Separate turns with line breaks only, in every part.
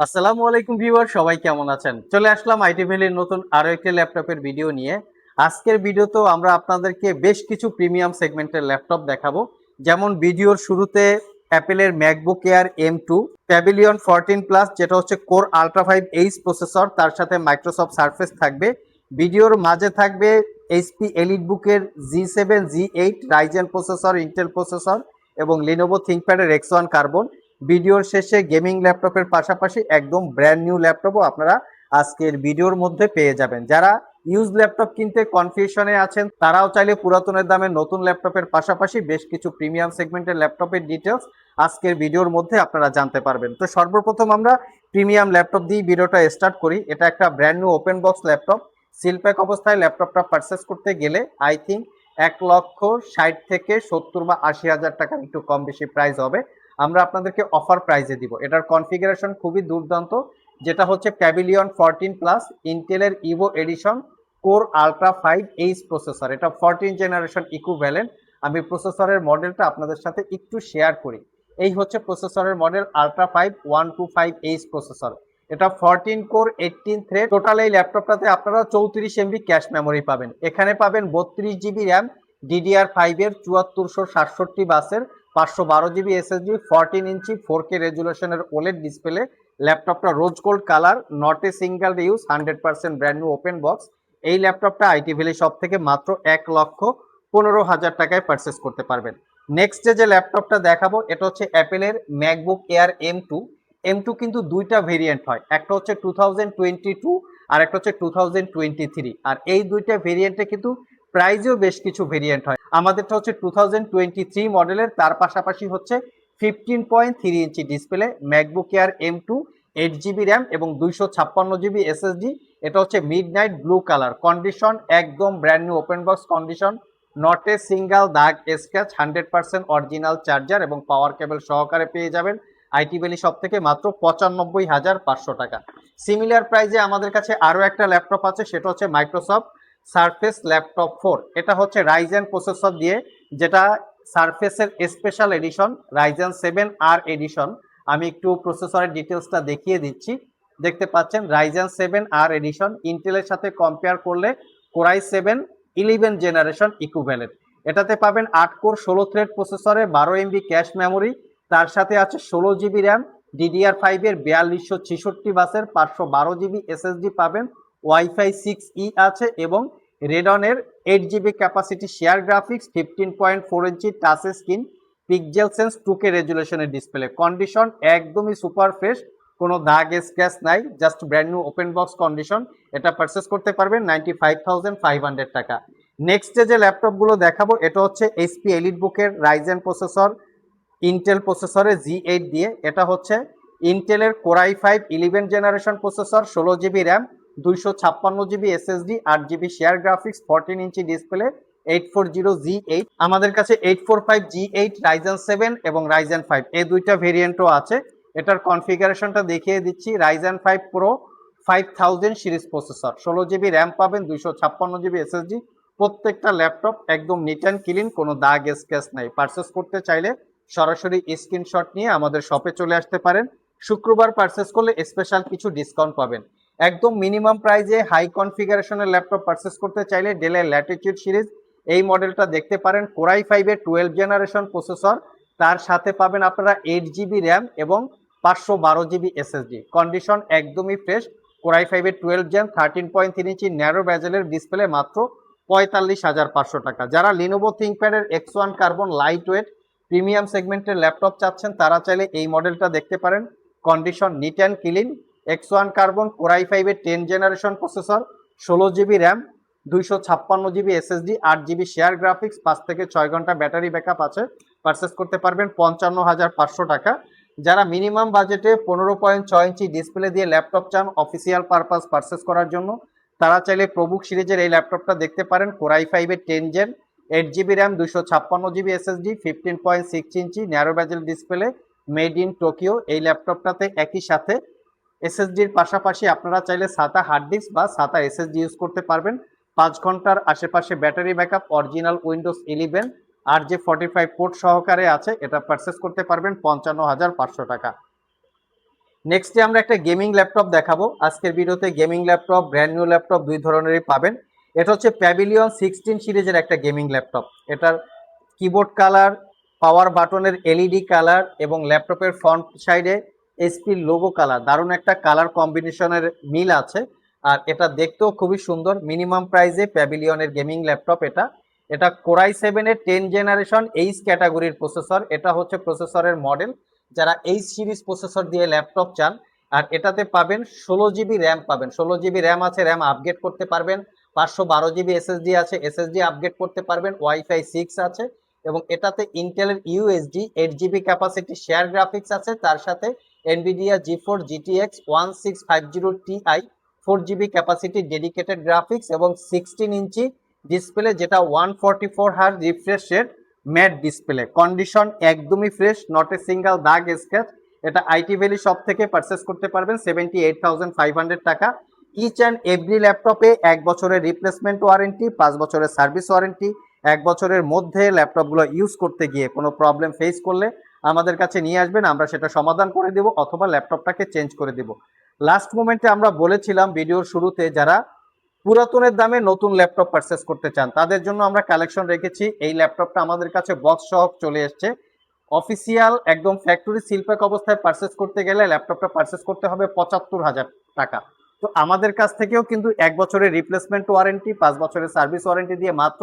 আসসালামু আলাইকুম ভিউয়ার, সবাই কেমন আছেন? চলে আসলাম আইটি ভ্যালির নতুন আরো একটি ল্যাপটপের ভিডিও নিয়ে। আজকের ভিডিওতেও আমরা আপনাদেরকে বেশ কিছু প্রিমিয়াম সেগমেন্টের ল্যাপটপ দেখাবো। যেমন ভিডিওর শুরুতে অ্যাপেলের MacBook Air M2 pavilion 14 plus, যেটা হচ্ছে কোর আলট্রা 5H প্রসেসর, তার সাথে মাইক্রোসফট সারফেস থাকবে। ভিডিওর মাঝে থাকবে এইচপি এলিটবুকের G7 G8 Ryzen processor, Intel processor এবং লিনোভো থিংকপ্যাডের X1 কার্বন। ভিডিওর শেষে গেমিং ল্যাপটপের পাশাপাশি একদম ব্র্যান্ড নিউ ল্যাপটপও আপনারা আজকের ভিডিওর মধ্যে পেয়ে যাবেন। যারা ইউজ ল্যাপটপ কিনতে কনফিউশনে আছেন তারাও চাইলে পুরাতনের দামে নতুন ল্যাপটপের পাশাপাশি বেশ কিছু প্রিমিয়াম সেগমেন্টের ল্যাপটপের ডিটেলস আজকের ভিডিওর মধ্যে আপনারা জানতে পারবেন। তো সর্বপ্রথম আমরা প্রিমিয়াম ল্যাপটপ দিয়ে ভিডিওটা স্টার্ট করি। এটা একটা brand new open box laptop. Seal pack অবস্থায় ল্যাপটপটা পারচেস করতে গেলে আই থিঙ্ক 1,60,000 থেকে 70 বা 80,000 টাকার একটু কম বেশি প্রাইস হবে। আমরা আপনাদেরকে অফার প্রাইসে দিব। এটার কনফিগারেশন খুবই দুর্দান্ত, যেটা হচ্ছে প্যাভিলিয়ন 14 প্লাস ইন্টেলের Evo edition core ultra 5H processor. এটা 14 জেনারেশন ইকুইভ্যালেন্ট। আমি প্রসেসরের মডেলটা আপনাদের সাথে একটু শেয়ার করি। এই হচ্ছে প্রসেসরের মডেল আলট্রা 5125H প্রসেসর। এটা 14 কোর 18 থ্রেড। টোটাল এই ল্যাপটপটাতে আপনারা 34 এমবি ক্যাশ মেমোরি পাবেন। এখানে পাবেন 32 জিবি র্যাম, DDR5 এর 7467 বাসের, 512 জিবি এসএসডি, 14 ইঞ্চি 4K রেজুলেশনের ওলেড ডিসপ্লে। ল্যাপটপটা rose gold colour, not a single use, 100% brand new open box. এই ল্যাপটপটা আইটি ভ্যালি শপ থেকে মাত্র 1,15,000 টাকায় পারচেস করতে পারবেন। নেক্সট যে ল্যাপটপটা দেখাবো এটা হচ্ছে অ্যাপেলের ম্যাকবুক এয়ার M2 কিন্তু দুইটা ভেরিয়েন্ট হয়, একটা হচ্ছে 2022 আর একটা হচ্ছে 2023। আর এই দুইটা ভেরিয়েন্টে কিন্তু প্রাইজেও বেশ কিছু ভেরিয়েন্ট হয়। আমাদেরটা হচ্ছে 2023 মডেলের, তার পাশাপাশি হচ্ছে 15.3 inch display, MacBook Air M2, 8 GB RAM এবং 256 জিবি এসএসডি। এটা হচ্ছে midnight blue colour. Condition একদম brand new open box condition, not a single দাগ স্ক্র্যাচ, 100% অরিজিনাল চার্জার এবং পাওয়ার কেবল সহকারে পেয়ে যাবেন আইটি ভ্যালি শপ থেকে মাত্র 95,500 টাকা। সিমিলার প্রাইজে আমাদের কাছে আরও একটা ল্যাপটপ আছে, সেটা হচ্ছে মাইক্রোসফট সারফেস ল্যাপটপ 4। এটা হচ্ছে রাইজেন প্রসেসর দিয়ে, যেটা সারফেসের special edition Ryzen 7R addition. আমি একটু প্রসেসরের ডিটেলসটা দেখিয়ে দিচ্ছি। দেখতে পাচ্ছেন রাইজেন 7R এডিশন। ইন্টেলের সাথে কম্পেয়ার করলে কোরাই 7 11 জেনারেশন ইকুইভ্যালেন্ট। এটাতে পাবেন 8 কোর 16 থ্রেড প্রসেসরে, 12 এমবি ক্যাশ মেমোরি, তার সাথে আছে 16 জিবি র্যাম, DDR5 এর 4266 বাসের, 512 জিবি এসএসডি পাবেন, ওয়াইফাই 6E আছে এবং রেডনের 8 GB capacity share graphics, 15.4 inch touch screen, pixel sense 2K রেজুলেশনের ডিসপ্লে। কন্ডিশন একদমই সুপার ফ্রেশ, কোনো দাগ স্ক্র্যাচ নাই, just brand new open box condition. এটা পারচেস করতে পারবেন 95,500 টাকা। নেক্সট যে ল্যাপটপগুলো দেখাবো এটা হচ্ছে এইচপি এলিটবুকের রাইজেন প্রসেসর ইন্টেল প্রসেসরে G8 দিয়ে। এটা হচ্ছে ইন্টেলের core i 5 11 generation processor, 16 GB RAM, 256 GB SSD, 8 GB share graphics, 14 inch display, 840G8। আমাদের কাছে 845G8 রাইজেন 7 এবং রাইজেন 5 এই দুইটা ভেরিয়েন্টও আছে। এটার কনফিগারেশনটা দেখিয়ে দিচ্ছি। Ryzen 5 pro 5000 series processor, 16 GB RAM পাবেন, 256 জিবি এসএসডি। প্রত্যেকটা ল্যাপটপ একদম নিট অ্যান্ড ক্লিন, কোনো দাগ স্ক্র্যাচ নাই। পারচেস করতে চাইলে সরাসরি স্ক্রিনশট নিয়ে আমাদের শপে চলে আসতে পারেন। শুক্রবার পারচেস করলে স্পেশাল কিছু ডিসকাউন্ট পাবেন। একদম মিনিমাম প্রাইজে হাই কনফিগারেশনের ল্যাপটপ পারচেস করতে চাইলে ডেলের ল্যাটিটিউড সিরিজ এই মডেলটা দেখতে পারেন। কোরাই 5 এর 12 জেনারেশন প্রসেসর, তার সাথে পাবেন আপনারা 8 জিবি র্যাম এবং 512 জিবি এসএসডি। কন্ডিশন একদমই ফ্রেশ। কোরাই 5 এর 12 জেন 13.3 ইঞ্চি ন্যারো ব্যাজেলের ডিসপ্লে মাত্র 45,500 টাকা। যারা লিনোভো থিংকপ্যাডের X1 carbon light weight premium সেগমেন্টের ল্যাপটপ চাচ্ছেন তারা চাইলে এই মডেলটা দেখতে পারেন। Condition neat and clean. X1 carbon core i 5 এর 10 generation processor, 16 GB RAM, 256 GB SSD, 8 GB share graphics, 5 থেকে 6 ঘন্টা ব্যাটারি ব্যাকআপ আছে। পারচেস করতে পারবেন 55,500 টাকা। যারা মিনিমাম বাজেটে 15.6 ইঞ্চি ডিসপ্লে দিয়ে ল্যাপটপ চান অফিসিয়াল পারপাস পারচেস করার জন্য, তারা চাইলে প্রবুক সিরিজের এই ল্যাপটপটা দেখতে পারেন। কোরাই 5 এর 10 gen, 8 GB RAM, 256 GB SSD, 15.6 inch narrow bezel display, made in Tokyo. এই ল্যাপটপটাতে একই সাথে এসএসডির পাশাপাশি আপনারা চাইলে সাতা হার্ড ডিস্ক বা সাতা এসএসডি ইউজ করতে পারবেন। 5 ঘন্টার আশেপাশে ব্যাটারি ব্যাকআপ, অরিজিনাল উইন্ডোজ 11 আর যে 45 পোর্ট সহকারে আছে। এটা পারচেস করতে পারবেন 55,500 টাকা। নেক্সটে আমরা একটা গেমিং ল্যাপটপ দেখাবো। আজকের ভিডিওতে gaming laptop, brand new laptop দুই ধরনেরই পাবেন। এটা হচ্ছে প্যাভিলিয়ন 16 সিরিজের একটা গেমিং ল্যাপটপ। এটার কিবোর্ড কালার, পাওয়ার বাটনের এলইডি কালার এবং ল্যাপটপের ফ্রন্ট সাইডে এসপির লোগো কালার, দারুণ একটা কালার কম্বিনেশনের মিল আছে। আর এটা দেখতেও খুবই সুন্দর। মিনিমাম প্রাইসে প্যাভিলিয়নের গেমিং ল্যাপটপ এটা। এটা কোরাই 7-এর 10 জেনারেশন এইচ ক্যাটাগরির প্রসেসর। এটা হচ্ছে প্রসেসরের মডেল যারা এইচ সিরিজ প্রসেসর দিয়ে ল্যাপটপ চান। আর এটাতে পাবেন 16 জিবি র্যাম, পাবেন 16 জিবি র্যাম আছে, র্যাম আপগ্রেড করতে পারবেন। 512 জিবি এসএসডি আছে, এসএসডি আপগ্রেড করতে পারবেন। ওয়াইফাই 6 আছে এবং এটাতে ইন্টেলের ইউএসডি 8 জিবি ক্যাপাসিটি শেয়ার গ্রাফিক্স আছে। তার সাথে Nvidia G4 GTX 1650 Ti 4 GB capacity dedicated graphics এবং 16 ইঞ্চি ডিসপ্লে, যেটা 144 hertz refresh rate mat display. Condition একদমই ফ্রেশ, নট এ সিঙ্গেল দাগ স্ক্র্যাচ। এটা আইটি ভ্যালি শপ থেকে পারচেস করতে পারবেন 78,500 টাকা। ইচ অ্যান্ড এভরি ল্যাপটপে 1 বছরের রিপ্লেসমেন্ট ওয়ারেন্টি, 5 বছরের সার্ভিস ওয়ারেন্টি। 1 বছরের মধ্যে ল্যাপটপগুলো ইউজ করতে গিয়ে কোনো প্রবলেম ফেস করলে আমাদের কাছে নিয়ে আসবেন, আমরা সেটা সমাধান করে দেব অথবা ল্যাপটপটাকে চেঞ্জ করে দেব। লাস্ট মোমেন্টে আমরা বলেছিলাম ভিডিওর শুরুতে, যারা পুরাতনের দামে নতুন ল্যাপটপ পারচেস করতে চান তাদের জন্য আমরা কালেকশন রেখেছি। এই ল্যাপটপটা আমাদের কাছে বক্স সহ চলে এসছে। অফিসিয়াল একদম ফ্যাক্টরি সিলপ্যাক অবস্থায় পারচেস করতে গেলে ল্যাপটপটা পারচেস করতে হবে 75,000 টাকা। তো আমাদের কাছ থেকেও কিন্তু 1 বছরের রিপ্লেসমেন্ট ওয়ারেন্টি, 5 বছরের সার্ভিস ওয়ারেন্টি দিয়ে মাত্র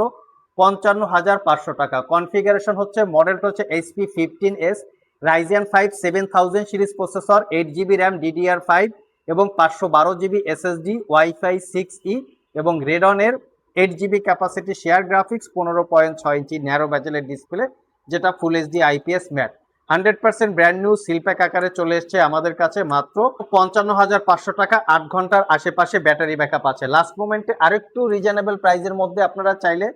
55,500 টাকা। কনফিগারেশন হচ্ছে, মডেলটা হচ্ছে HP 15S, Ryzen 5 7000 series processor, 8 GB RAM DDR5 এবং 512 জিবি এসএসডি, ওয়াইফাই 6E এবং রেডনের 8 GB capacity share graphics, 15.6 inch narrow ব্যাজেলের ডিসপ্লে, যেটা full HD IPS mat. 100% brand new seal pack আকারে চলে এসছে আমাদের কাছে মাত্র 55,500 টাকা। 8 ঘন্টার আশেপাশে ব্যাটারি ব্যাকআপ আছে। লাস্ট মোমেন্টে আরেকটু রিজনেবল প্রাইসের মধ্যে আপনারা চাইলে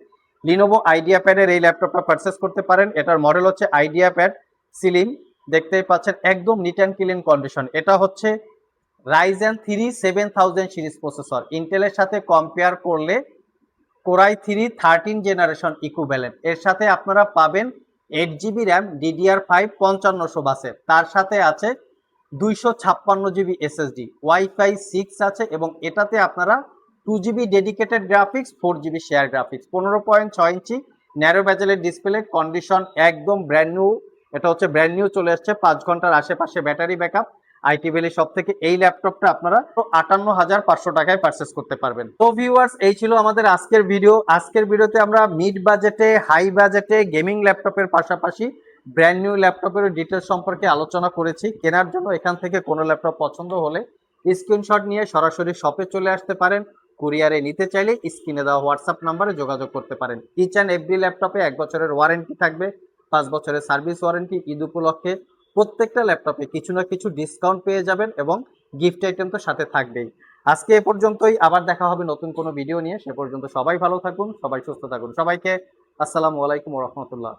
লিনোভো আইডিয়া প্যাডের এই ল্যাপটপটা পারচেস করতে পারেন। এটার মডেল হচ্ছে আইডিয়া প্যাড সিলিং, দেখতেই পাচ্ছেন একদম নিট অ্যান্ড ক্লিন কন্ডিশন। এটা হচ্ছে রাইজেন 3 7000 সিরিজ প্রসেসর। ইন্টেলের সাথে কম্পেয়ার করলে কোরাই 3 13 জেনারেশন ইকুইভ্যালেন্ট। এর সাথে আপনারা পাবেন 8 জিবি র্যাম DDR5 5500 বাসে, তার সাথে আছে 256 জিবি এসএসডি, ওয়াইফাই 6 আছে এবং এটাতে আপনারা 2 GB dedicated graphics, 4 GB share graphics, 15.6 inch narrow ব্যাজেলের ডিসপ্লে। কন্ডিশন একদম ব্র্যান্ড নিউ। এটা হচ্ছে ব্র্যান্ড নিউ চলে আসছে। 5 ঘন্টার আশেপাশে battery backup. IT valley shop থেকে এই ল্যাপটপটা আপনারা 58,500 টাকায় পারচেস করতে পারবেন। তো ভিউয়ার্স, এই ছিল আমাদের আজকের ভিডিও। আজকের ভিডিওতে আমরা মিড বাজেটে, হাই বাজেটে গেমিং ল্যাপটপের পাশাপাশি ব্র্যান্ড নিউ ল্যাপটপের ডিটেলস সম্পর্কে আলোচনা করেছি। কেনার জন্য এখান থেকে কোনো ল্যাপটপ পছন্দ হলে স্ক্রিনশট নিয়ে সরাসরি শপে চলে আসতে পারেন। কুরিয়ারে নিতে চাইলে স্ক্রিনে দেওয়া হোয়াটসঅ্যাপ নাম্বারে যোগাযোগ করতে পারেন। ইচ অ্যান্ড এভরি ল্যাপটপে 1 বছরের ওয়ারেন্টি থাকবে, 5 বছরের সার্ভিস ওয়ারেন্টি। ঈদ উপলক্ষে প্রত্যেকটা ল্যাপটপে কিছু না কিছু ডিসকাউন্ট পেয়ে যাবেন এবং গিফট আইটেম তো সাথে থাকবেই। আজকে এ পর্যন্তই, আবার দেখা হবে নতুন কোনো ভিডিও নিয়ে। সে পর্যন্ত সবাই ভালো থাকুন, সবাই সুস্থ থাকুন। সবাইকে আসসালামু আলাইকুম ওয়া রাহমাতুল্লাহ।